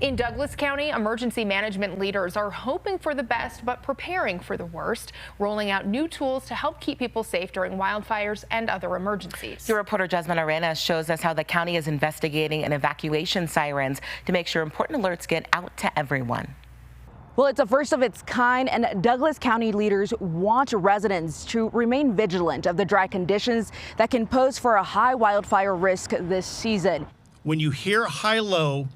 In Douglas County, emergency management leaders are hoping for the best but preparing for the worst, rolling out new tools to help keep people safe during wildfires and other emergencies. Your reporter Jasmine Arenas shows us how the county is investigating an evacuation sirens to make sure important alerts get out to everyone. Well, it's a first of its kind, and Douglas County leaders want residents to remain vigilant of the dry conditions that can pose for a high wildfire risk this season. When you hear high-low,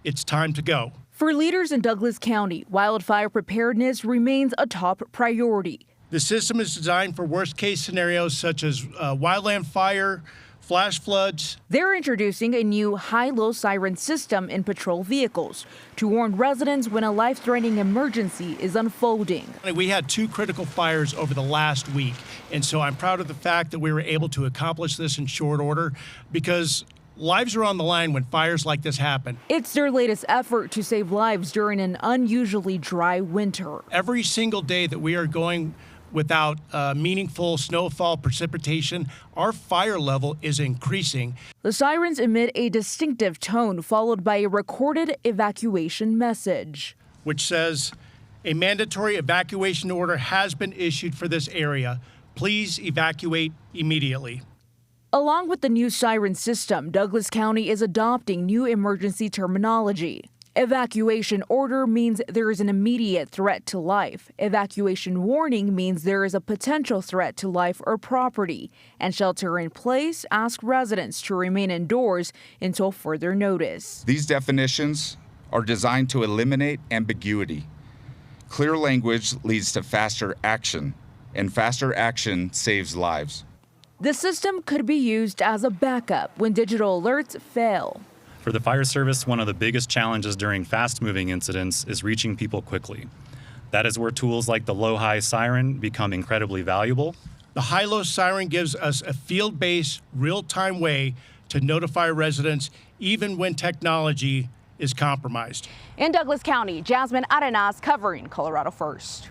it's time to go. For leaders in Douglas County, wildfire preparedness remains a top priority. The system is designed for worst-case scenarios such as wildland fire, flash floods. They're introducing a new high-low siren system in patrol vehicles to warn residents when a life-threatening emergency is unfolding. We had 2 critical fires over the last week, and so I'm proud of the fact that we were able to accomplish this in short order because lives are on the line when fires like this happen. It's their latest effort to save lives during an unusually dry winter. Every single day that we are going without meaningful snowfall precipitation, our fire level is increasing. The sirens emit a distinctive tone followed by a recorded evacuation message, which says, a mandatory evacuation order has been issued for this area. Please evacuate immediately. Along with the new siren system, Douglas County is adopting new emergency terminology. Evacuation order means there is an immediate threat to life. Evacuation warning means there is a potential threat to life or property. And shelter in place asks residents to remain indoors until further notice. These definitions are designed to eliminate ambiguity. Clear language leads to faster action, and faster action saves lives. The system could be used as a backup when digital alerts fail. For the fire service, one of the biggest challenges during fast-moving incidents is reaching people quickly. That is where tools like the low-high siren become incredibly valuable. The high-low siren gives us a field-based, real-time way to notify residents even when technology is compromised. In Douglas County, Jasmine Arenas covering Colorado First.